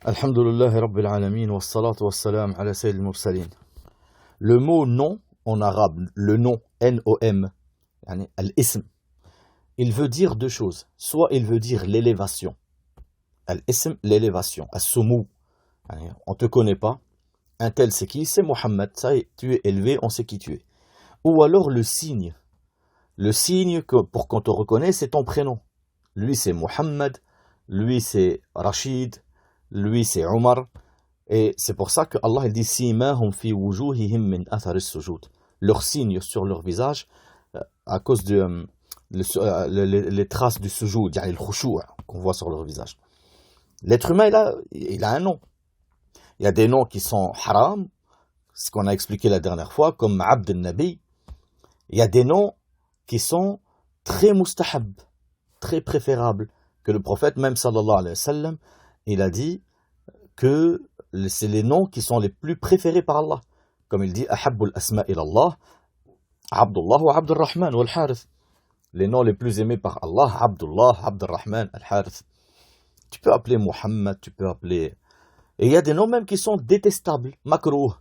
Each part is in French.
Alhamdulillah Rabbil Alamin wa salatu wa salam ala Sayyidil Mursalin. Le mot nom en arabe, le nom, N-O-M, yani al-ism, il veut dire deux choses. Soit il veut dire l'élévation. Al-ism, l'élévation. As-soumou, yani, on ne te connaît pas. Un tel c'est qui? C'est Mohammed. Ça y est, tu es élevé, on sait qui tu es. Ou alors le signe. Le signe que, pour qu'on te reconnaisse, c'est ton prénom. Lui c'est Mohammed, lui c'est Rachid, lui c'est Omar. Et c'est pour ça que Allah il dit simahum fi wujuhihim min athar as-sujud. Leurs signes sur leur visage à cause de les traces du sujoud, yani le khushu' qu'on voit sur leur visage. L'être humain il a un nom. Il y a des noms qui sont haram, ce qu'on a expliqué la dernière fois, comme Abd al-Nabi. Il y a des noms qui sont très mustahab, très préférables, que le prophète même sallallahu alayhi wa sallam, il a dit que c'est les noms qui sont les plus préférés par Allah. Comme il dit, Ahabbul asma ilallah, Abdullah wa Abdurrahman wa al-Harith. Les noms les plus aimés par Allah, Abdullah, Abdurrahman, al-Harith. Tu peux appeler Muhammad, tu peux appeler... Et il y a des noms même qui sont détestables, makrouh.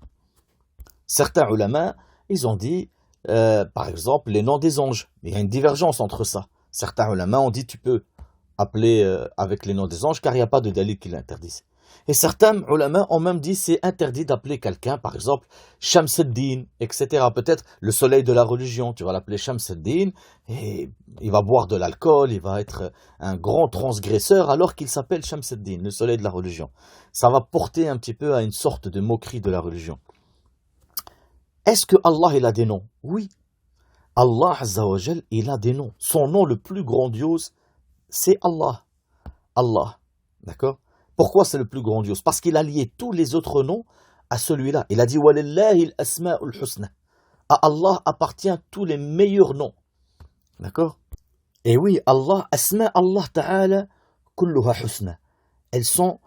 Certains ulama, ils ont dit, par exemple, les noms des anges. Il y a une divergence entre ça. Certains ulama ont dit, tu peux appeler avec les noms des anges, car il n'y a pas de dalil qui l'interdise. Et certains ulama ont même dit c'est interdit d'appeler quelqu'un, par exemple, Shamsuddin, etc. Peut-être le soleil de la religion, tu vas l'appeler Shamsuddin, et il va boire de l'alcool, il va être un grand transgresseur, alors qu'il s'appelle Shamsuddin, le soleil de la religion. Ça va porter un petit peu à une sorte de moquerie de la religion. Est-ce que Allah il a des noms? Oui. Allah Azza wa Jal, il a des noms. Son nom le plus grandiose, c'est Allah. Allah. D'accord? Pourquoi c'est le plus grandiose? Parce qu'il a lié tous les autres noms à celui-là. Il a dit Walillahi al-asma'ul husna. À Allah appartient tous les meilleurs noms. D'accord? Et oui, Allah, asma Allah ta'ala, kulluha husna. Elles sont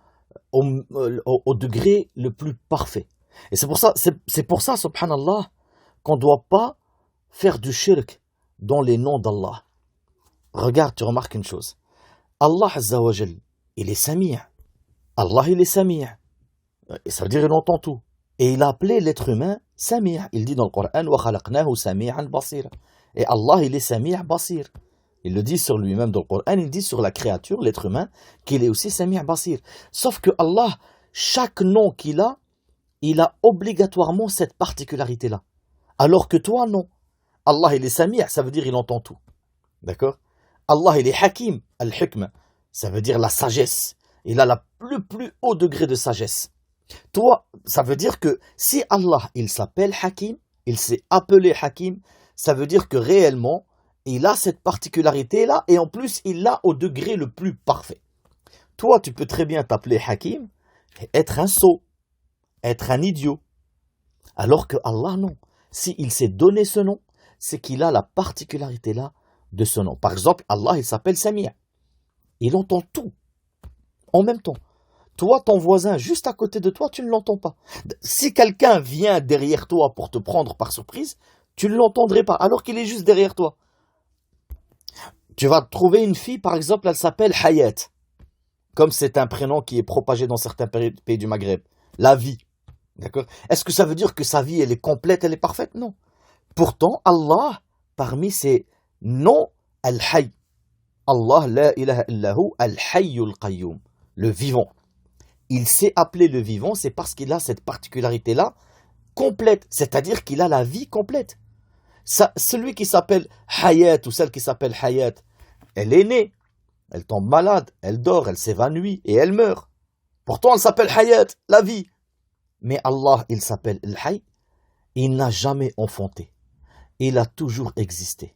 au degré le plus parfait. Et c'est pour ça, subhanallah, qu'on ne doit pas faire du shirk dans les noms d'Allah. Regarde, tu remarques une chose. Allah Azza wa Jal, il est Sami'. Allah, il est Sami'. Et ça veut dire qu'il entend tout. Et il a appelé l'être humain Sami'. Il dit dans le Coran wa khalaqnahu sami'an basira. Et Allah, il est Sami' basir. Il le dit sur lui-même dans le Coran, il dit sur la créature, l'être humain, qu'il est aussi Sami' basir. Sauf que Allah, chaque nom qu'il a, il a obligatoirement cette particularité-là. Alors que toi, non. Allah, il est Sami', ça veut dire il entend tout. D'accord? Allah, il est Hakim, al-Hikma. Ça veut dire la sagesse. Il a le plus haut degré de sagesse. Toi, ça veut dire que si Allah, il s'appelle Hakim, il s'est appelé Hakim, ça veut dire que réellement, il a cette particularité-là, et en plus, il l'a au degré le plus parfait. Toi, tu peux très bien t'appeler Hakim, et être un sot, être un idiot. Alors que Allah, non. Si il s'est donné ce nom, c'est qu'il a la particularité-là de ce nom. Par exemple, Allah, il s'appelle Sami'. Il entend tout. En même temps, toi, ton voisin, juste à côté de toi, tu ne l'entends pas. Si quelqu'un vient derrière toi pour te prendre par surprise, tu ne l'entendrais pas, alors qu'il est juste derrière toi. Tu vas trouver une fille, par exemple, elle s'appelle Hayat. Comme c'est un prénom qui est propagé dans certains pays du Maghreb. La vie. D'accord? Est-ce que ça veut dire que sa vie, elle est complète, elle est parfaite? Non. Pourtant, Allah, parmi ses noms, Al-Hayy. Allah, la ilaha illahu, Al-Hayyul Qayyum. Le vivant. Il s'est appelé le vivant, c'est parce qu'il a cette particularité-là complète, c'est-à-dire qu'il a la vie complète. Celui qui s'appelle Hayat ou celle qui s'appelle Hayat, elle est née, elle tombe malade, elle dort, elle s'évanouit et elle meurt. Pourtant, elle s'appelle Hayat, la vie. Mais Allah, il s'appelle Al-Hayy, il n'a jamais enfanté. Il a toujours existé.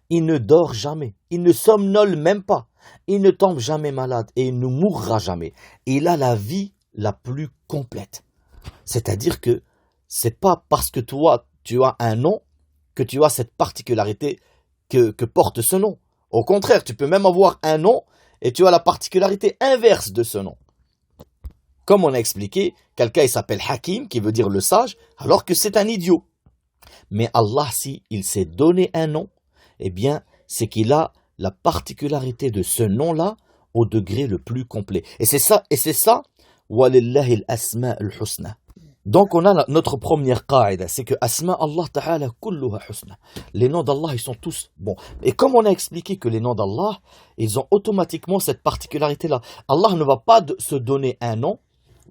Il ne dort jamais, il ne somnole même pas, il ne tombe jamais malade et il ne mourra jamais. Il a la vie la plus complète. C'est-à-dire que c'est pas parce que toi, tu as un nom que tu as cette particularité que porte ce nom. Au contraire, tu peux même avoir un nom et tu as la particularité inverse de ce nom. Comme on a expliqué, quelqu'un il s'appelle Hakim, qui veut dire le sage, alors que c'est un idiot. Mais Allah, si il s'est donné un nom, eh bien, c'est qu'il a la particularité de ce nom-là au degré le plus complet. Et c'est ça, وَلِلَّهِ الْأَسْمَاءُ الْحُسْنَى. Donc on a notre première qaïda, c'est que Asma Allah Ta'ala kulluha husna. Les noms d'Allah, ils sont tous bons. Et comme on a expliqué que les noms d'Allah, ils ont automatiquement cette particularité-là. Allah ne va pas se donner un nom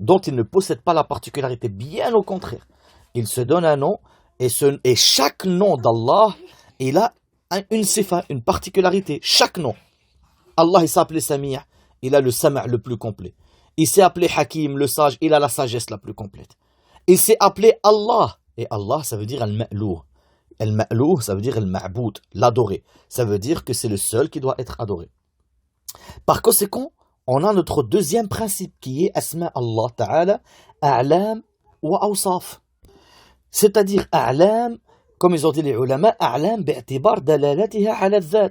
dont il ne possède pas la particularité. Bien au contraire. Il se donne un nom et chaque nom d'Allah, il a une sifa, une particularité. Chaque nom. Allah, il s'est appelé Sami', il a le Sam' le plus complet. Il s'est appelé Hakim, le sage, il a la sagesse la plus complète. Il s'est appelé Allah. Et Allah, ça veut dire Al-Ma'lou. Al-Ma'lou, ça veut dire Al-Ma'boud, l'adoré. Ça veut dire que c'est le seul qui doit être adoré. Par conséquent, on a notre deuxième principe qui est Asma Allah Ta'ala, A'lam wa Awsaf. C'est-à-dire A'lam, comme ils ont dit les ulama, A'lam bi'tibar dalalatiha ala al-dhat.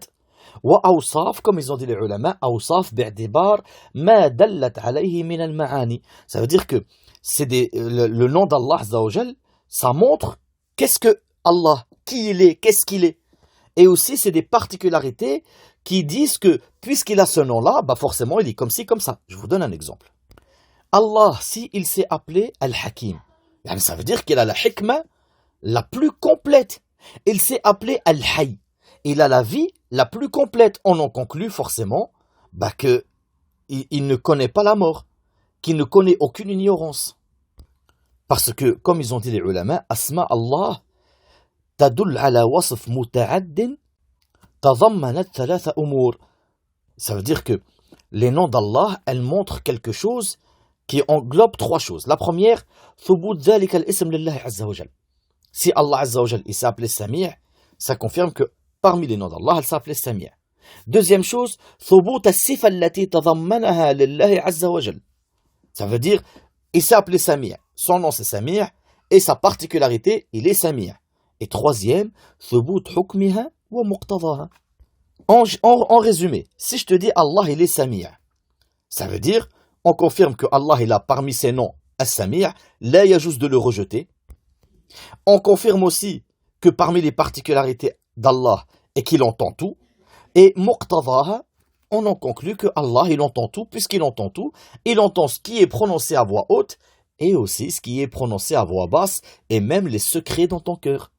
Wa Awsaf, comme ils ont dit les ulama, Awsaf bi'tibar ma dallat alayhi min al-ma'ani. Ça veut dire que c'est le nom d'Allah Azza wa Jal, ça montre qu'est-ce que Allah, qui il est, qu'est-ce qu'il est. Et aussi, c'est des particularités qui disent que, puisqu'il a ce nom-là, bah forcément, il est comme ci, comme ça. Je vous donne un exemple. Allah, si il s'est appelé Al-Hakim, ça veut dire qu'il a la hikmah la plus complète. Il s'est appelé Al-Hayy. Il a la vie la plus complète. On en conclut forcément bah, qu'il ne connaît pas la mort, qu'il ne connaît aucune ignorance. Parce que, comme ils ont dit les ulama, Asma Allah تدل على وصف متعد تضمنت ثلاث أمور. Ça veut dire que les noms d'Allah, elles montrent quelque chose qui englobe trois choses. La première, ثبوت ذلك الاسم لله عز وجل. Si Allah Azza wa Jal, il s'appelait Sami', ça confirme que parmi les noms d'Allah, elle s'appelait Sami'. Deuxième chose, ثبوت الصفة التي تضمنها لله عز وجل. Ça veut dire, il s'est appelé Sami'. Son nom c'est Sami' et sa particularité, il est Sami'. Et troisième, ثبوت حكمها ومقتضاها. En résumé, si je te dis Allah il est Sami', ça veut dire, on confirme que Allah il a parmi ses noms As-Sami', là il y a juste de le rejeter. On confirme aussi que parmi les particularités d'Allah est qu'il entend tout. Et muqtadaha, on en conclut que Allah il entend tout, puisqu'il entend tout, il entend ce qui est prononcé à voix haute et aussi ce qui est prononcé à voix basse et même les secrets dans ton cœur.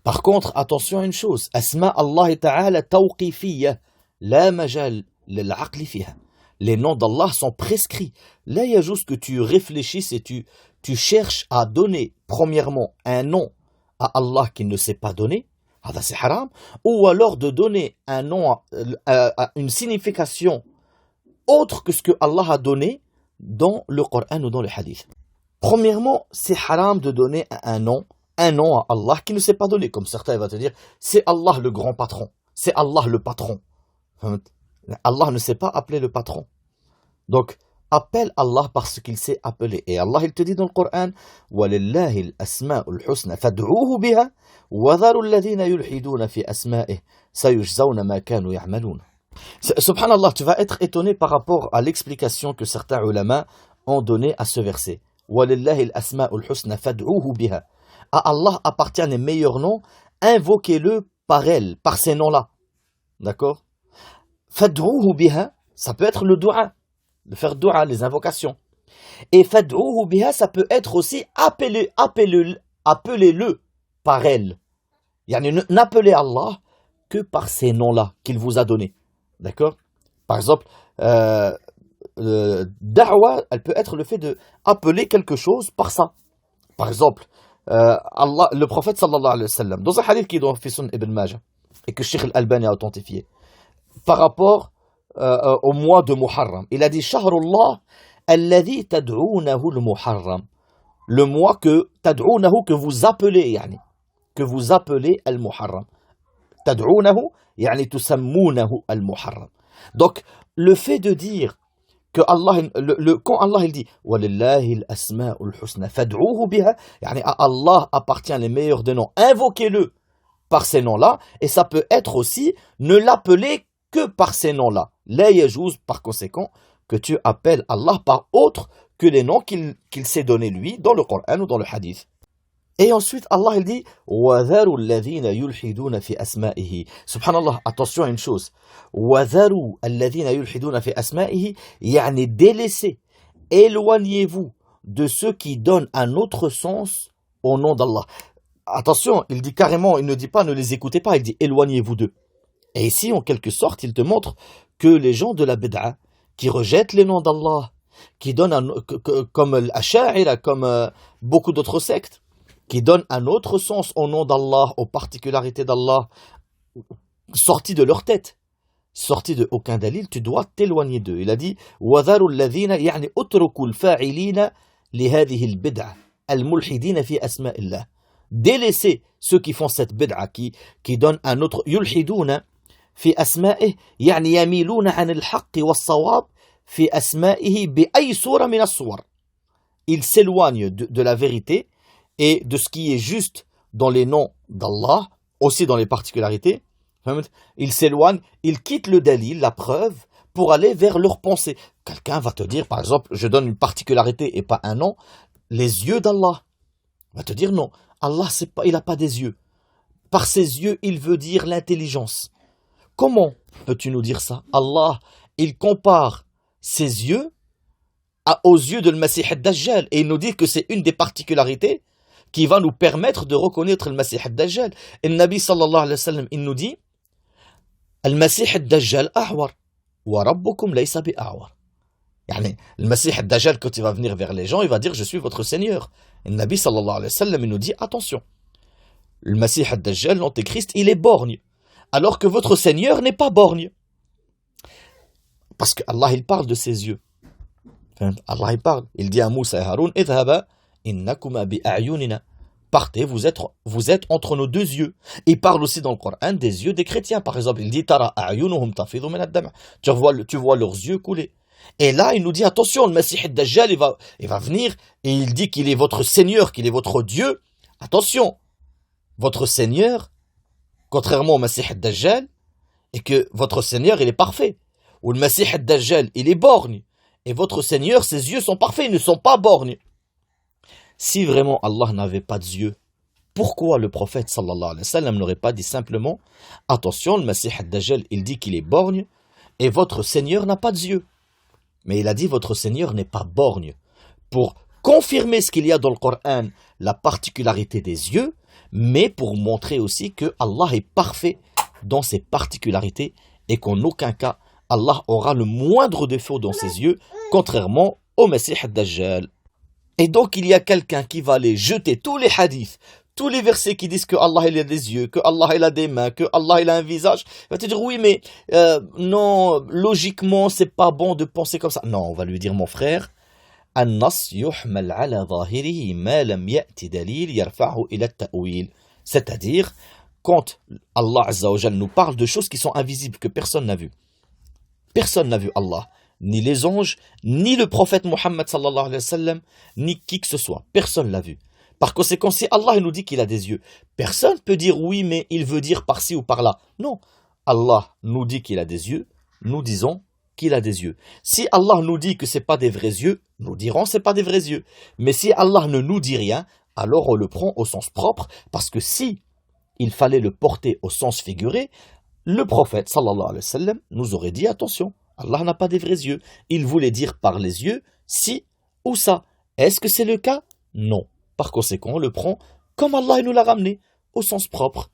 Par contre, attention à une chose, Asma Allah Ta'ala tawqifiyya, la majal lil'aqli fiha. Les noms d'Allah sont prescrits. Là, il y a juste que tu réfléchisses et tu cherches à donner, premièrement, un nom à Allah qu'il ne s'est pas donné, c'est haram, ou alors de donner un nom, une signification autre que ce que Allah a donné dans le Coran ou dans le Hadith. Premièrement, c'est haram de donner un nom à Allah qui ne s'est pas donné. Comme certains vont te dire, c'est Allah le grand patron, c'est Allah le patron. Allah ne s'est pas appelé le patron. Donc, appelle Allah parce qu'il s'est appelé. Et Allah, il te dit dans le Coran, وَلِلَّهِ الْأَسْمَاءُ الْحُسْنَى فَادْعُوهُ بِهَا وَذَرُوا الَّذِينَ يُلْحِدُونَ فِي أَسْمَائِهِ سَيُجْزَوْنَ مَا كَانُوا يَعْمَلُونَ. Subhanallah, tu vas être étonné par rapport à l'explication que certains ulama ont donnée à ce verset. وَلِلَّهِ الْأَسْمَاءُ الْحُسْنَى فَادْعُوهُ بِهَا. À Allah appartiennent les meilleurs noms, invoquez-le par elle, par ces noms-là. D'accord? Fad'ouhu biha, ça peut être le dua, de faire dua, les invocations. Et fad'ouhu biha, ça peut être aussi appelez-le par elle. N'appelez Allah que par ces noms-là qu'il vous a donnés. D'accord? Par exemple, da'wa, elle peut être le fait de appeler quelque chose par ça. Par exemple, Allah, le prophète sallallahu alayhi wa sallam, dans un hadith qui est dans Sunan Ibn Majah, et que Cheikh Al-Albani a authentifié, par rapport au mois de Muharram, il a dit Shahrullah alladhi tad'ounahu al-Muharram, le mois que tad'ounahu, que vous appelez, que vous appelez al-Muharram. Tad'ounahu, tusammunahu al-Muharram. Donc, le fait de dire que Allah, quand Allah il dit وَلِلَّهِ الْأَسْمَاءُ الْحُسْنَى فَادْعُوهُ بِهَا, à Allah appartient les meilleurs des noms, invoquez-le par ces noms-là, et ça peut être aussi ne l'appeler que par ces noms-là. La yajouz, par conséquent, que tu appelles Allah par autre que les noms qu'il s'est donné lui dans le Coran ou dans le Hadith. Et ensuite, Allah il dit وَذَرُوا الَّذِينَ يُلْحِدُونَ فِي أَسْمَائِهِ. Subhanallah, attention à une chose. وَذَرُوا الَّذِينَ يُلْحِدُونَ فِي أَسْمَائِهِ, délaisser éloignez-vous de ceux qui donnent un autre sens au nom d'Allah. Attention, il dit carrément, il ne dit pas ne les écoutez pas, il dit éloignez-vous d'eux. Et ici, en quelque sorte, il te montre que les gens de la bid'a, qui rejettent les noms d'Allah, qui donnent comme l'Asha'ira, comme beaucoup d'autres sectes, qui donnent un autre sens au nom d'Allah, aux particularités d'Allah, sortis de leur tête, sortis de aucun dalil, tu dois t'éloigner d'eux. Il a dit وَذَرُوا الَّذِينَ يعني اتركوا الفاعلين لهذه البدعة الملحدين في أسماء الله. Délaissez ceux qui font cette bid'a, qui donnent un autre يلحدون في أسمائه يعني يميلون عن الحق والصواب في أسمائه بأي صورة من الصور. Ils s'éloignent de la vérité et de ce qui est juste dans les noms d'Allah, aussi dans les particularités. Ils s'éloignent, ils quittent le dalil, la preuve, pour aller vers leur pensée. Quelqu'un va te dire, par exemple, je donne une particularité et pas un nom, les yeux d'Allah. Il va te dire non, Allah, il n'a pas des yeux. Par ses yeux, il veut dire l'intelligence. Comment peux-tu nous dire ça? Allah, il compare ses yeux aux yeux de Masih ad-Dajjal. Et il nous dit que c'est une des particularités qui va nous permettre de reconnaître le Masih ad-Dajjal. Et le Nabi sallallahu alayhi wa sallam, il nous dit Al-Masih ad-Dajjal a'war wa rabbukum laysa bi'a'war. Yani, le Masih ad-Dajjal, quand il va venir vers les gens, il va dire je suis votre Seigneur. Et le Nabi sallallahu alayhi wa sallam, il nous dit attention, le Masih ad-Dajjal, l'Antéchrist, il est borgne, alors que votre Seigneur n'est pas borgne. Parce que Allah, il parle de ses yeux. Allah, il parle. Il dit à Moussa et Haroun, idhaba innakuma bi'ayunina. Partez, vous êtes entre nos deux yeux. Il parle aussi dans le Coran des yeux des chrétiens. Par exemple, il dit tara a'yunuhum tafidu min ad-dam'. Tu vois leurs yeux couler. Et là, il nous dit attention, le Masih ad-Dajjal, il va venir et il dit qu'il est votre Seigneur, qu'il est votre Dieu. Attention, votre Seigneur, contrairement au Masih ad-Dajjal, et que votre Seigneur, il est parfait. Ou le Masih ad-Dajjal, il est borgne. Et votre Seigneur, ses yeux sont parfaits, ils ne sont pas borgnes. Si vraiment Allah n'avait pas d'yeux, pourquoi le prophète sallallahu alayhi wa sallam n'aurait pas dit simplement attention, le Masih ad-Dajjal, il dit qu'il est borgne, et votre Seigneur n'a pas d'yeux. Mais il a dit votre Seigneur n'est pas borgne. Pour confirmer ce qu'il y a dans le Coran, la particularité des yeux, mais pour montrer aussi que Allah est parfait dans ses particularités et qu'en aucun cas Allah aura le moindre défaut dans ses yeux, contrairement au Masih ad-Dajjal. Et donc il y a quelqu'un qui va aller jeter tous les hadiths, tous les versets qui disent que Allah il a des yeux, que Allah il a des mains, que Allah il a un visage. Il va te dire oui mais non, logiquement c'est pas bon de penser comme ça. Non, on va lui dire mon frère, An-nas yuhmal ala zahirihi ma lam ya'ti dalil yarfa'hu ila at-ta'wil. C'est-à-dire quand Allah Azza wa Jal nous parle de choses qui sont invisibles, que personne n'a vues. Personne n'a vu Allah, ni les anges, ni le prophète Mohammed sallallahu alayhi wa sallam, ni qui que ce soit. Personne l'a vu. Par conséquent, si Allah nous dit qu'il a des yeux, personne ne peut dire oui, mais il veut dire par-ci ou par-là. Non. Allah nous dit qu'il a des yeux, nous disons qu'il a des yeux. Si Allah nous dit que ce n'est pas des vrais yeux, nous dirons que ce n'est pas des vrais yeux. Mais si Allah ne nous dit rien, alors on le prend au sens propre, parce que si il fallait le porter au sens figuré, le prophète sallallahu alayhi wa sallam nous aurait dit attention, Allah n'a pas des vrais yeux. Il voulait dire par les yeux si ou ça. Est-ce que c'est le cas? Non. Par conséquent, on le prend comme Allah nous l'a ramené, au sens propre.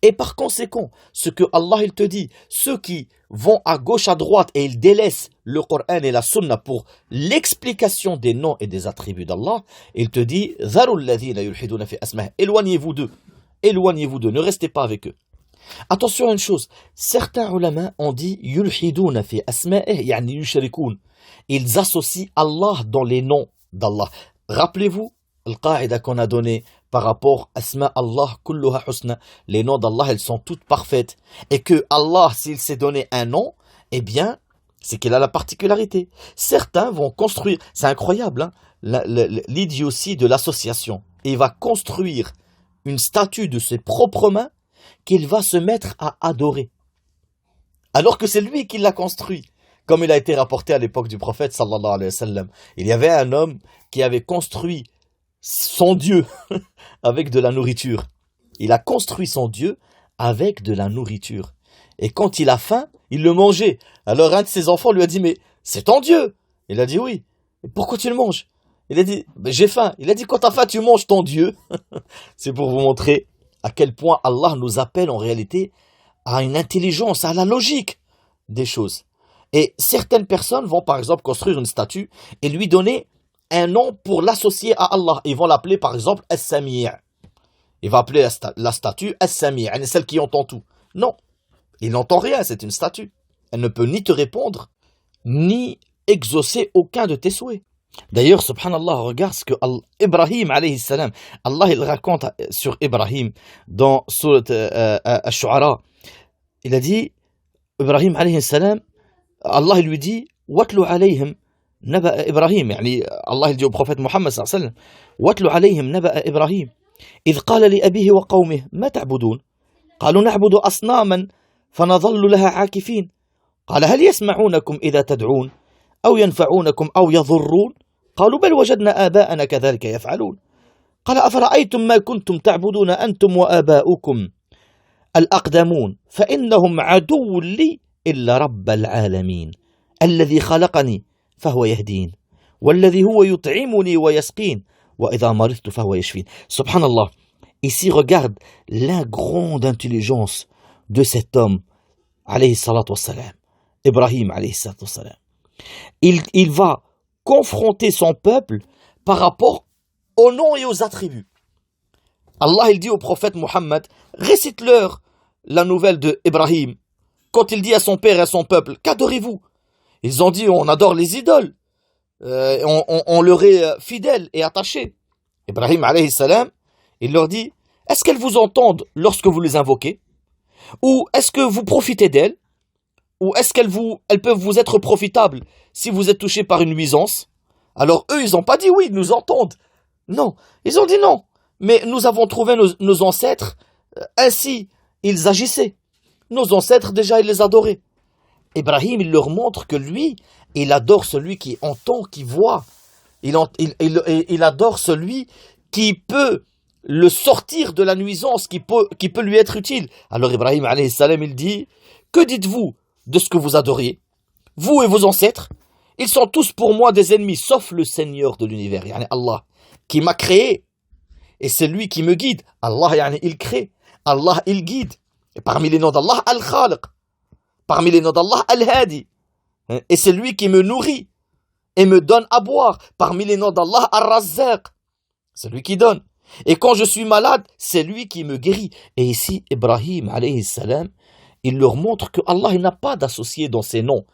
Et par conséquent, ce que Allah il te dit, ceux qui vont à gauche, à droite et ils délaissent le Coran et la Sunna pour l'explication des noms et des attributs d'Allah, il te dit éloignez-vous d'eux. Éloignez-vous d'eux, ne restez pas avec eux. Attention à une chose, certains ulama ont dit yulhiduna fi asma'ih yani yushrikun. Ils associent Allah dans les noms d'Allah. Rappelez-vous le qaïda qu'on a donné par rapport à asma Allah kulluha husna. Les noms d'Allah, elles sont toutes parfaites. Et que Allah, s'il s'est donné un nom, eh bien, c'est qu'il a la particularité. Certains vont construire, c'est incroyable, hein, l'idiotie de l'association. Et il va construire une statue de ses propres mains qu'il va se mettre à adorer. Alors que c'est lui qui l'a construit. Comme il a été rapporté à l'époque du prophète sallallahu alayhi wa sallam. Il y avait un homme qui avait construit son Dieu avec de la nourriture. Il a construit son Dieu avec de la nourriture. Et quand il a faim, il le mangeait. Alors un de ses enfants lui a dit, mais c'est ton Dieu. Il a dit oui. Pourquoi tu le manges? Il a dit, ben, j'ai faim. Il a dit, quand t'as faim, tu manges ton Dieu. C'est pour vous montrer à quel point Allah nous appelle en réalité à une intelligence, à la logique des choses. Et certaines personnes vont par exemple construire une statue et lui donner un nom pour l'associer à Allah. Ils vont l'appeler par exemple As-Sami'. Il va appeler la statue As-Sami', celle qui entend tout. Non, il n'entend rien, c'est une statue. Elle ne peut ni te répondre, ni exaucer aucun de tes souhaits. D'ailleurs, subhanallah, regarde ce que Ibrahim alayhi salam, Allah il raconte sur Ibrahim dans Surat Ash-Shu'ara. Il a dit, Ibrahim alayhi salam, Allah il lui dit, Watlu alayhim naba Ibrahim, yani Allah il dit au prophète Muhammad sallallahu alayhi wa sallam, Watlu alayhim naba Ibrahim, إذ قال لأبيه وقومه ما تعبدون قالوا نعبد أصناما فنظل لها عاكفين قال هل يسمعونكم إذا تدعون أو ينفعونكم أو يضرون قالوا بل وجدنا آباءنا كذلك يفعلون قال أفرأيتم ما كنتم تعبدون أنتم وآباؤكم الأقدمون فإنهم عدو لي إلا رب العالمين الذي خلقني فهو يهدين والذي هو يطعمني ويسقين وإذا مرضت فهو يشفين. Subhanallah. Ici, regarde la grande intelligence de cet homme, alayhi salatu wassalam, Ibrahim, alayhi salatu wassalam. Il va confronter son peuple par rapport aux noms et aux attributs. Allah, il dit au prophète Muhammad, récite-leur la nouvelle de Ibrahim. Quand il dit à son père et à son peuple, qu'adorez-vous? Ils ont dit, on adore les idoles. On leur est fidèle et attaché. Ibrahim alayhi salam, il leur dit, est-ce qu'elles vous entendent lorsque vous les invoquez? Ou est-ce que vous profitez d'elles? Ou est-ce qu'elles peuvent vous être profitables si vous êtes touché par une nuisance? Alors eux, ils n'ont pas dit oui, ils nous entendent. Non, ils ont dit non. Mais nous avons trouvé nos ancêtres, ainsi ils agissaient. Nos ancêtres, déjà, ils les adoraient. Ibrahim, il leur montre que lui, il adore celui qui entend, qui voit. Il adore celui qui peut le sortir de la nuisance, qui peut lui être utile. Alors Ibrahim, alayhi salam, il dit, que dites-vous de ce que vous adoriez? Vous et vos ancêtres, ils sont tous pour moi des ennemis, sauf le Seigneur de l'univers, yani Allah, qui m'a créé. Et c'est lui qui me guide. Allah, yani, il crée. Allah, il guide. Et parmi les noms d'Allah, Al-Khaliq. Parmi les noms d'Allah, Al-Hadi. Et c'est lui qui me nourrit et me donne à boire. Parmi les noms d'Allah, Ar-Razzaq. C'est lui qui donne. Et quand je suis malade, c'est lui qui me guérit. Et ici, Ibrahim, alayhi salam, il leur montre que Allah n'a pas d'associé dans ses noms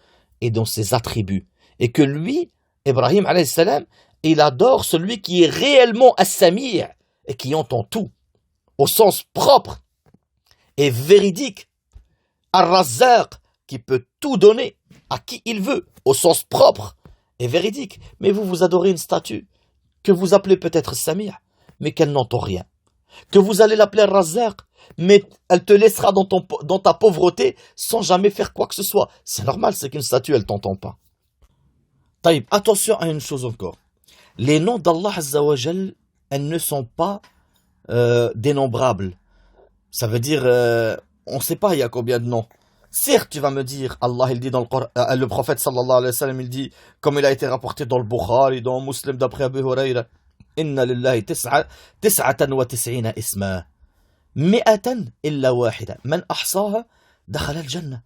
et dans ses attributs. Et que lui, Ibrahim, alayhi salam, il adore celui qui est réellement As-Sami' et qui entend tout, au sens propre et véridique. Ar-Razzaq, qui peut tout donner à qui il veut, au sens propre et véridique. Mais vous adorez une statue que vous appelez peut-être Sami', mais qu'elle n'entend rien. Que vous allez l'appeler Razzaq, mais elle te laissera dans ta pauvreté sans jamais faire quoi que ce soit. C'est normal, c'est qu'une statue, elle t'entend pas. Taïb, attention à une chose encore. Les noms d'Allah Azza wa Jal, elles ne sont pas dénombrables. Ça veut dire, on ne sait pas il y a combien de noms. Certes, tu vas me dire, Allah il dit dans le Coran, le prophète sallallahu alayhi wa sallam, il dit, comme il a été rapporté dans le Bukhari, dans le Muslim d'après Abu Hurayra, Inna lillahi tis'atan wa tis'ina isma, mi'atan illa wahida, man ahsaha dakhala al-jannah.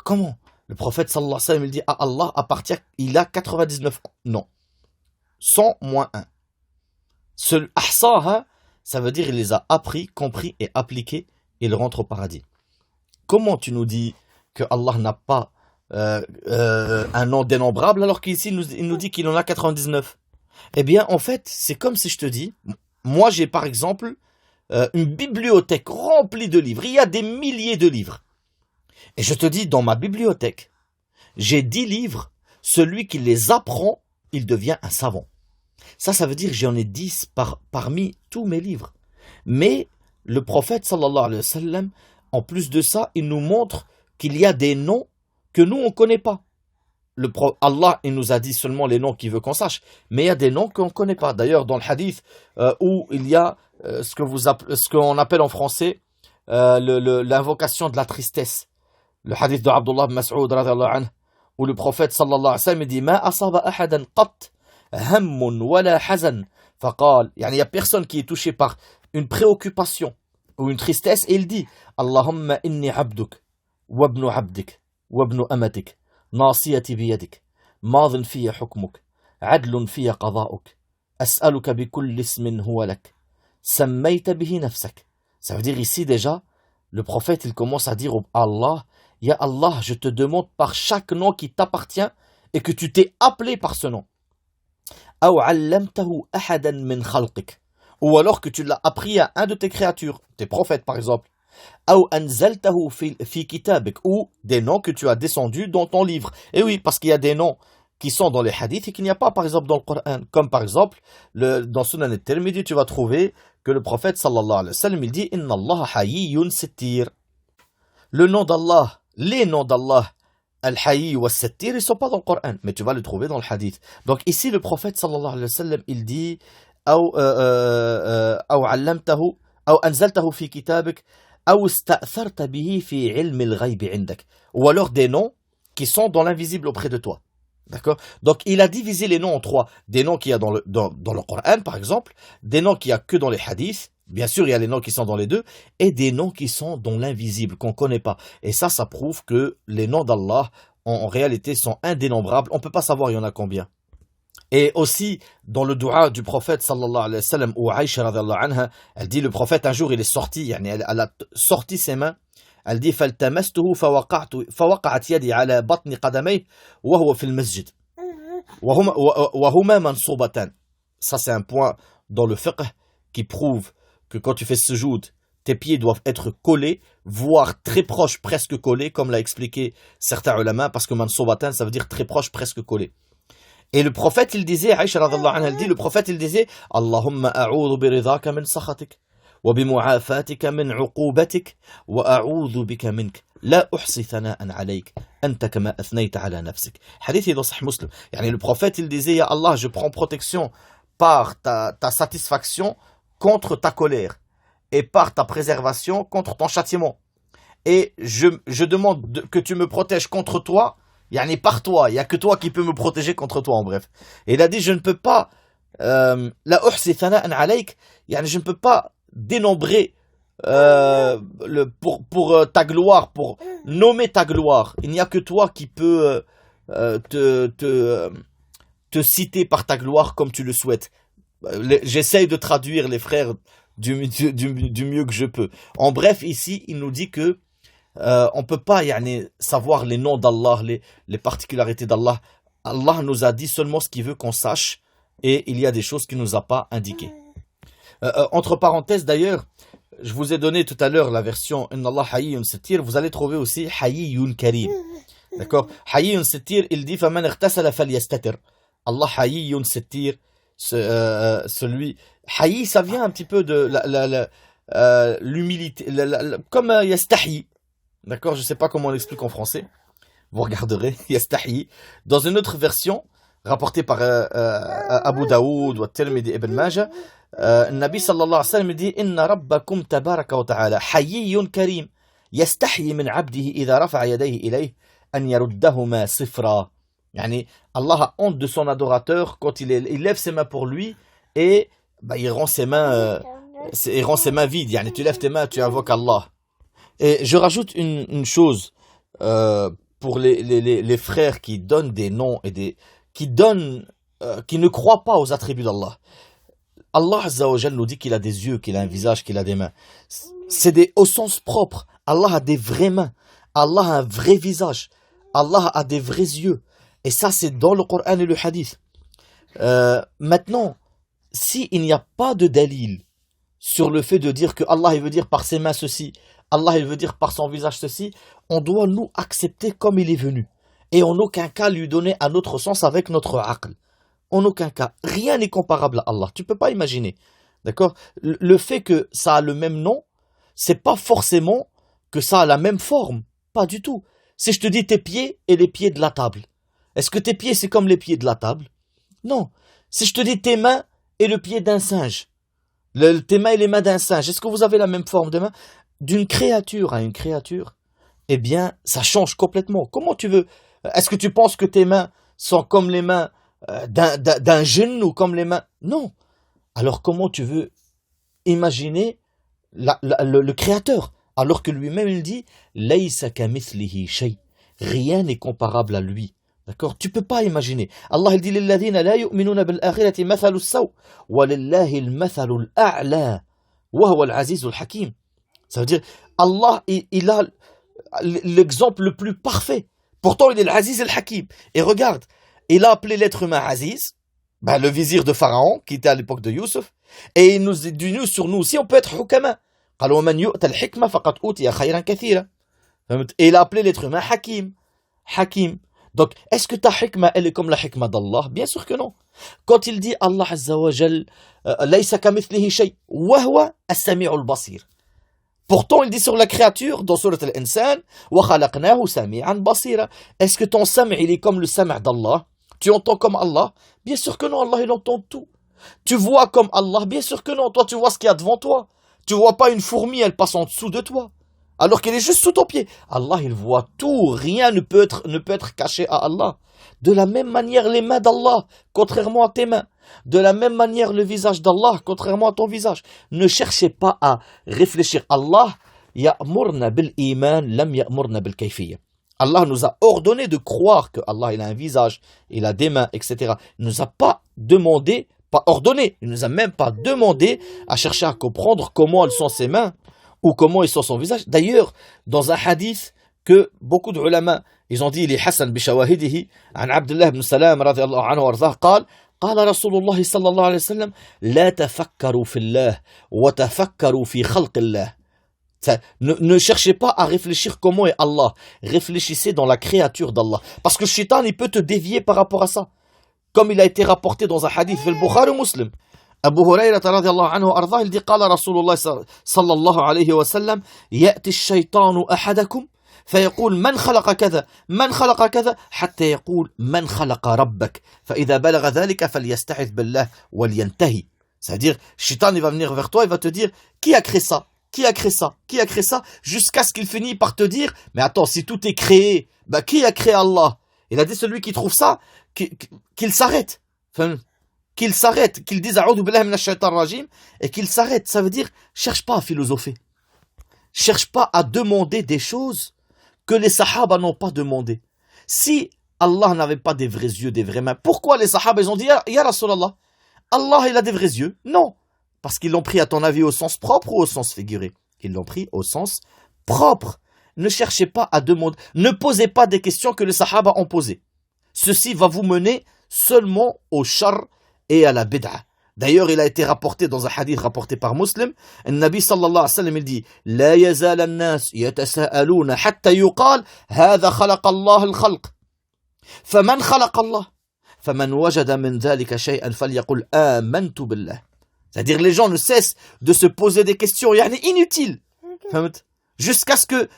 Comment? Le prophète sallallahu alayhi wa sallam, il dit, à Allah appartient, il a 99 noms. 100 moins 1. Ce ahsaha, ça veut dire, il les a appris, compris et appliqués, et il rentre au paradis. Comment tu nous dis que Allah n'a pas un nom dénombrable alors qu'ici il nous dit qu'il en a 99? Eh bien, en fait, c'est comme si je te dis, moi j'ai par exemple une bibliothèque remplie de livres. Il y a des milliers de livres. Et je te dis, dans ma bibliothèque, j'ai 10 livres. Celui qui les apprend, il devient un savant. Ça veut dire que j'en ai 10 parmi tous mes livres. Mais le prophète, sallallahu alayhi wa sallam, en plus de ça, il nous montre qu'il y a des noms que nous, on ne connaît pas. Allah, il nous a dit seulement les noms qu'il veut qu'on sache. Mais il y a des noms qu'on ne connaît pas. D'ailleurs, dans le hadith, où il y a ce qu'on appelle en français l'invocation de la tristesse. Le hadith de Abdullah ibn Mas'ud, où le prophète, sallallahu alayhi wa sallam, dit « Ma asaba ahadan qat هم ولا حزن فقال, يعني il y a personne qui est touché par une préoccupation ou une tristesse et il dit Allahumma inni abduk wabnu abdik wabnu amatik nasiyati biyadik madhin fiya hukmuk adlun fiya qada'uk as'aluka bi kulli ismin huwa lak sammayta bihi nafsak. Ça veut dire ici déjà, le prophète il commence à dire à Allah, Ya Allah, je te demande par chaque nom qui t'appartient et que tu t'es appelé par ce nom. أو علمته أحدا من خلقك, ou alors que tu l'as appris à un de tes créatures, tes prophètes par exemple. أو أنزلته في كتابك, ou des noms que tu as descendus dans ton livre. Et oui, parce qu'il y a des noms qui sont dans les hadiths et qu'il n'y a pas par exemple dans le Coran. Comme par exemple, dans Sunan al-Tirmidhi, tu vas trouver que le prophète sallallahu alayhi wa sallam, il dit Inna Allah hayyun sittir. Le nom d'Allah, les noms d'Allah, Al-Hayy wa Sattir, ils ne sont pas dans le Coran, mais tu vas le trouver dans le hadith. Donc ici, le prophète sallallahu alayhi wa sallam, il dit أو علمته أو أنزلته في كتابك أو استأثرت به في علم الغيب عندك, ou alors des noms qui sont dans l'invisible auprès de toi. D'accord? Donc il a divisé les noms en trois. Des noms qu'il y a dans le Coran par exemple, des noms qu'il n'y a que dans les hadiths, bien sûr il y a les noms qui sont dans les deux, et des noms qui sont dans l'invisible, qu'on ne connaît pas. Et ça prouve que les noms d'Allah en réalité sont indénombrables, on ne peut pas savoir il y en a combien. Et aussi dans le dua du prophète sallallahu alayhi wa sallam, où Aïcha radhiyallahu anha, elle dit le prophète un jour il est sorti, elle a sorti ses mains, elle dit فالتمسته فوقعت يدي على بطن قدميه وهو في المسجد وهما منصوبتان. Ça c'est un point dans le fiqh qui prouve que quand tu fais sujoud, tes pieds doivent être collés, voire très proches, presque collés, comme l'a expliqué certains ulama, parce que mansoubatan ça veut dire très proche, presque collé. Et le prophète il disait, Aïcha radhiyallahu anha elle dit, le prophète il disait Allahumma a'udhu biridhaka min sakhatik وبمعافاتك من عقوبتك وأعوذ بك منك لا أحصي ثناء عليك أنت كما أثنيت على نفسك. Hadith dans Sahih Muslim. Yani le prophète il disait, Ya Allah, je prends protection par ta satisfaction contre ta colère et par ta préservation contre ton châtiment. Et je demande que tu me protèges contre toi, yani par toi, il n'y a que toi qui peux me protéger contre toi en bref. Et il a dit, je ne peux pas la uhsi thana'an alayk, yani je ne peux pas dénombrer pour ta gloire, pour nommer ta gloire. Il n'y a que toi qui peux te citer par ta gloire comme tu le souhaites. J'essaye de traduire les frères du mieux que je peux. En bref, ici, il nous dit que on peut pas savoir les noms d'Allah, les particularités d'Allah. Allah nous a dit seulement ce qu'il veut qu'on sache, et il y a des choses qu'il nous a pas indiquées. Entre parenthèses d'ailleurs, je vous ai donné tout à l'heure la version Inna Allah hayyun sittir, vous allez trouver aussi hayyun karim. D'accord? Hayyun sittir, il dit faman ightasala falyastatir. Allah hayyun sittir, celui hayy, ça vient un petit peu de l'humilité, comme yastahi. D'accord? Je sais pas comment on l'explique en français. Vous regarderez, yastahi. Dans une autre version rapportée par Abu Daoud ou Tirmidhi ibn Majah, النبي صلى الله عليه وسلم dit إن ربكم تبارك وتعالى حيي كريم يستحيي من عبده إذا رفع يديه إليه أن يردهما صفرا. يعني Allah a honte de son adorateur quand il lève ses mains pour lui et il rend ses mains vides. Yani tu lèves tes mains, tu invoques Allah. Et je rajoute une chose pour les frères qui donnent des noms et qui ne croient pas aux attributs d'Allah. Allah Azza wa Jal nous dit qu'il a des yeux, qu'il a un visage, qu'il a des mains. C'est au sens propre. Allah a des vraies mains. Allah a un vrai visage. Allah a des vrais yeux. Et ça, c'est dans le Coran et le Hadith. Maintenant, s'il n'y a pas de dalil sur le fait de dire que Allah il veut dire par ses mains ceci, Allah il veut dire par son visage ceci, on doit nous accepter comme il est venu. Et en aucun cas lui donner un autre sens avec notre aql. En aucun cas. Rien n'est comparable à Allah. Tu peux pas imaginer. D'accord? Le fait que ça a le même nom, c'est pas forcément que ça a la même forme. Pas du tout. Si je te dis tes pieds et les pieds de la table, est-ce que tes pieds c'est comme les pieds de la table? Non. Si je te dis tes mains et le pied d'un singe, tes mains et les mains d'un singe, est-ce que vous avez la même forme de main? D'une créature à une créature, eh bien, ça change complètement. Comment tu veux? Est-ce que tu penses que tes mains sont comme les mains d'un djinn ou comme les mains. Non. Alors comment tu veux imaginer le créateur, alors que lui-même il dit Laysa kamithlihi shay. Rien n'est comparable à lui. D'accord? Tu peux pas imaginer. Allah il dit Lilladhina la yu'minuna bil akhirati mathalu as-saw wa lillahi al-mathalu al-a'la wa huwa al-azizul hakim. Ça veut dire Allah il a l'exemple le plus parfait. Pourtant il est l'Aziz al-Hakim. Et regarde, il a appelé l'être humain Aziz, le vizir de Pharaon qui était à l'époque de Youssef, et il nous dit nous sur nous aussi on peut être hukama. قال ومن يؤت الحكمة فقد أوتي خيرا كثيرا. Et il a appelé l'être humain Hakim. Hakim. Donc, est-ce que ta hikmah, elle est comme la hikmah d'Allah? Bien sûr que non. Quand il dit Allah Azza wa Jal, Laysa kamithlihi shay, wa huwa as-sami'ul basir. Pourtant, il dit sur la créature, dans Surat Al-Insan, wa khalaqnahu sami'an basira. Est-ce que ton sam' il est comme le sam' d'Allah? Tu entends comme Allah? Bien sûr que non, Allah il entend tout. Tu vois comme Allah? Bien sûr que non, toi tu vois ce qu'il y a devant toi. Tu vois pas une fourmi, elle passe en dessous de toi. Alors qu'elle est juste sous ton pied. Allah, il voit tout. Rien ne peut être caché à Allah. De la même manière, les mains d'Allah, contrairement à tes mains. De la même manière, le visage d'Allah, contrairement à ton visage. Ne cherchez pas à réfléchir. Allah, ya'murna bil iman, lam ya'murna bil kayfiyya. Allah nous a ordonné de croire que Allah, il a un visage, il a des mains, etc. Il nous a pas demandé, pas ordonné, il nous a même pas demandé à chercher à comprendre comment elles sont ses mains ou comment ils sont son visage. D'ailleurs, dans un hadith que beaucoup de ulama, ils ont dit, il est Hassan bishawahidihi, an Abdullah ibn Salam radiyallahu anhu warzah, قال رسول الله صلى الله عليه وسلم لا تفكروا في الله وتفكروا في خلق الله. Ne cherchez pas à réfléchir comment est Allah. Réfléchissez dans la créature d'Allah. Parce que le shaitan, il peut te dévier par rapport à ça. Comme il a été rapporté dans un hadith de Bukhari ou Muslim. Abu Hurayrah radiyallahu anhu arda, il dit قال رسول الله صلى الله عليه وسلم يأتي الشيطان أحدكم فيقول من خلق كذا من خلق كذا حتى يقول من خلق ربك فإذا بلغ ذلك فليستعذ بالله ولينتهي. C'est-à-dire, le shaitan il va venir vers toi, il va te dire qui a créé ça? Qui a créé ça? Qui a créé ça? Jusqu'à ce qu'il finisse par te dire, mais attends, si tout est créé, qui a créé Allah? Il a dit celui qui trouve ça, qu'il s'arrête. Enfin, qu'il s'arrête, qu'il dise A'udhu billahi minash shaitan rajim, et qu'il s'arrête. Ça veut dire, cherche pas à philosopher. Cherche pas à demander des choses que les sahaba n'ont pas demandé. Si Allah n'avait pas des vrais yeux, des vraies mains, pourquoi les sahaba ils ont dit Ya Rasulallah, Allah il a des vrais yeux? Non. Parce qu'ils l'ont pris à ton avis au sens propre ou au sens figuré? Ils l'ont pris au sens propre. Ne cherchez pas à demander, ne posez pas des questions que les sahaba ont posées. Ceci va vous mener seulement au shar et à la bid'a. D'ailleurs, il a été rapporté dans un hadith rapporté par Muslim, le Nabi sallallahu alayhi wa sallam il dit لا يزال الناس يتساءلون حتى يقال هذا خلق الله الخلق فمن خلق الله فمن وجد من ذلك شيئا فليقل آمنت بالله. C'est-à-dire les gens ne cessent de se poser des questions inutiles. Jusqu'à ce que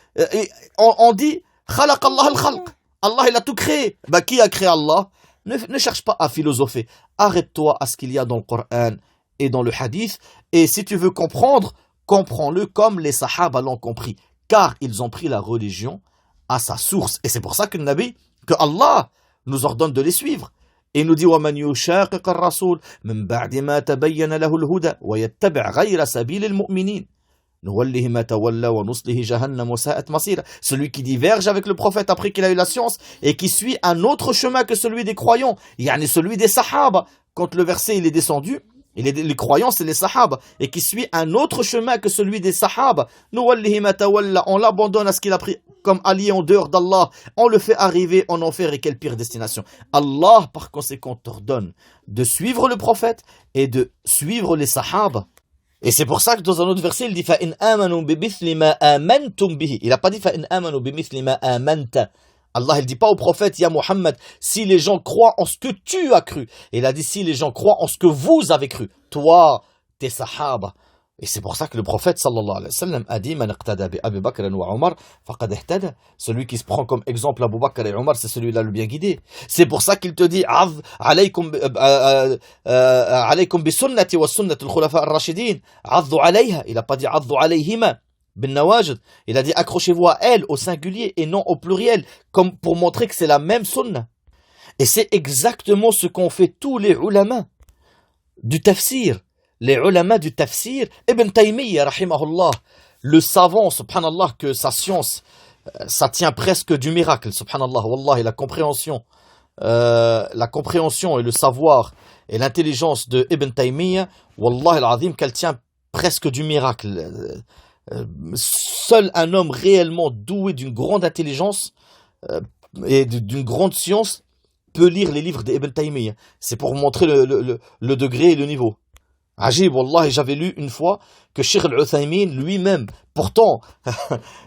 on dit خلق الله الخلق. Allah il a tout créé. Qui a créé Allah? Ne cherche pas à philosopher. Arrête-toi à ce qu'il y a dans le Coran et dans le hadith. Et si tu veux comprendre, comprends-le comme les sahaba l'ont compris. Car ils ont pris la religion à sa source. Et c'est pour ça que Allah nous ordonne de les suivre. Et il nous dit وَمَنْ يُشَاقِقَ الرَّسُولِ مِنْ بَعْدِ مَا تَبَيَّنَ لَهُ الْهُدَى وَيَتَّبِعْ غَيْرَ سَبِيلِ الْمُؤْمِنِينَ نُوَلِّهِ مَا تَوَلَّى وَنُصْلِهِ جَهَنَّمَ وَسَاءَتْ مَصِيرًا. Celui qui diverge avec le prophète après qu'il a eu la science et qui suit un autre chemin que celui des croyants, celui des sahaba. Quand le verset il est descendu, les croyants c'est les sahaba, et qui suit un autre chemin que celui des sahaba, نُوَلِّهِ مَا تَوَلَّى, on l'abandonne à ce qu'il a pris comme allié en dehors d'Allah, on le fait arriver en enfer, et quelle pire destination. Allah par conséquent t'ordonne de suivre le prophète et de suivre les sahaba. Et c'est pour ça que dans un autre verset, il dit فَإِنْ آمَنُوا بِمِثْلِ مَا آمَنْتُمْ بِهِ. Il n'a pas dit فَإِنْ آمَنُوا بِمِثْلِ مَا آمَنْتَ. Allah, il dit pas au prophète, Ya Muhammad, si les gens croient en ce que tu as cru. Il a dit si les gens croient en ce que vous avez cru. Toi, tes sahaba. Et c'est pour ça que le prophète sallallahu alayhi wa sallam a dit Man iqtada bi Abu Bakr wa Omar faqad ihtada. Celui qui se prend comme exemple Abu Bakr et Omar, c'est celui-là le bien guidé. C'est pour ça qu'il te dit alaykum bi sunnati wa sunnati al-khulafa ar-rashidin. Addu alayha. Il a pas dit addu alayhima bin nawajid. Il a dit accrochez-vous à elle au singulier et non au pluriel, comme pour montrer que c'est la même sunna. Et c'est exactement ce qu'ont fait tous les ulama du tafsir. Les ulama du tafsir, Ibn Taymiyyah, rahimahullah, le savant, subhanallah, que sa science, ça tient presque du miracle, subhanallah, wallah, et la compréhension et le savoir et l'intelligence de Ibn Taymiyyah, wallah al-azim, qu'elle tient presque du miracle. Seul un homme réellement doué d'une grande intelligence et d'une grande science peut lire les livres d'Ibn Taymiyyah. C'est pour vous montrer le degré et le niveau. Ajib, wallah, j'avais lu une fois que Cheikh al-Uthaymin lui-même, pourtant,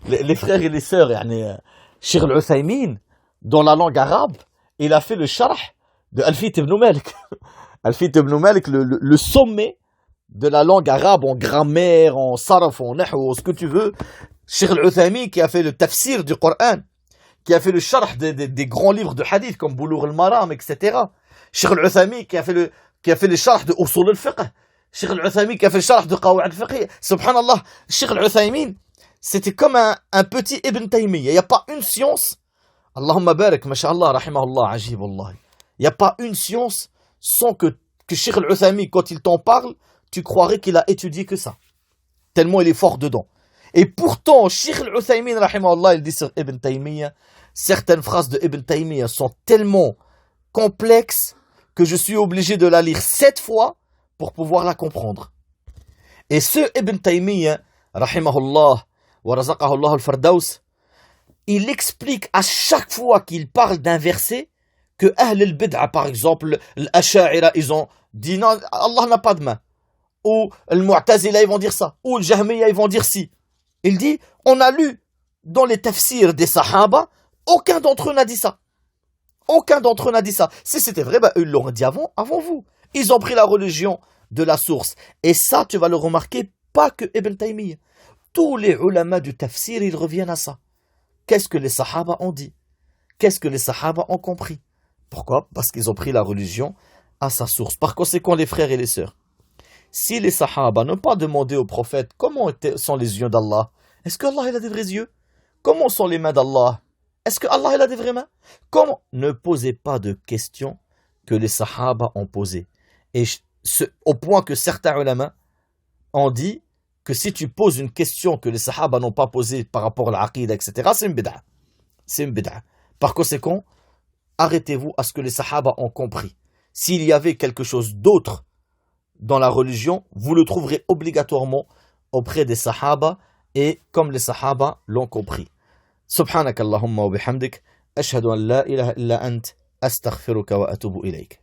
les frères et les sœurs, Cheikh al-Uthaymin, dans la langue arabe, il a fait le sharh de Alfiyat ibn Malik. Alfiyat ibn Malik, le sommet de la langue arabe en grammaire, en sarf, en nahw, ce que tu veux. Cheikh al-Uthaymin qui a fait le tafsir du Coran, qui a fait le sharh des grands livres de hadith comme Boulough al-Maram, etc. Cheikh al-Uthaymin qui a fait le sharh de Usul al-Fiqh. Cheikh al-Uthaymin qui a fait le sharh de Qawaid al-Fiqh. Subhanallah, Cheikh al-Uthaymin, c'était comme un petit Ibn Taymiyyah. Il n'y a pas une science, Allahumma barak, masha'Allah, rahimahullah, ajib, Allah. Il n'y a pas une science sans que Cheikh al-Uthaymin, quand il t'en parle, tu croirais qu'il a étudié que ça. Tellement il est fort dedans. Et pourtant, Cheikh al-Uthaymin, rahimahullah, il dit sur Ibn Taymiyyah, certaines phrases de Ibn Taymiyyah sont tellement complexes que je suis obligé de la lire 7 fois pour pouvoir la comprendre. Et ce Ibn Taymiyyah, rahimahullah, wa razaqahullah al-Fardaus, il explique à chaque fois qu'il parle d'un verset que Ahl al-Bid'a, par exemple, l'Asha'ira, ils ont dit non, Allah n'a pas de main. Ou le Mu'tazila, ils vont dire ça. Ou le Jahmiya, ils vont dire si. Il dit, on a lu dans les tafsirs des Sahaba, aucun d'entre eux n'a dit ça. Aucun d'entre eux n'a dit ça. Si c'était vrai, eux l'auraient dit avant vous. Ils ont pris la religion de la source. Et ça, tu vas le remarquer, pas que Ibn Taymiyyah. Tous les ulama du tafsir, ils reviennent à ça. Qu'est-ce que les Sahaba ont dit? Qu'est-ce que les Sahaba ont compris? Pourquoi? Parce qu'ils ont pris la religion à sa source. Par conséquent, les frères et les sœurs, si les Sahaba n'ont pas demandé au prophète comment sont les yeux d'Allah, est-ce qu'Allah il a des vrais yeux? Comment sont les mains d'Allah? Est-ce qu'Allah il a des vraies mains? Comment? Ne posez pas de questions que les Sahaba ont posées. Et au point que certains ulama ont dit que si tu poses une question que les Sahaba n'ont pas posée par rapport à l'aqida, etc., c'est une bid'a. C'est une bid'a. Par conséquent, arrêtez-vous à ce que les Sahaba ont compris. S'il y avait quelque chose d'autre dans la religion, vous le trouverez obligatoirement auprès des Sahaba et comme les Sahaba l'ont compris. Subhanakallahumma wa bihamdik, ashhadu an la ilaha illa ant, astaghfiruka wa atubu ilayk.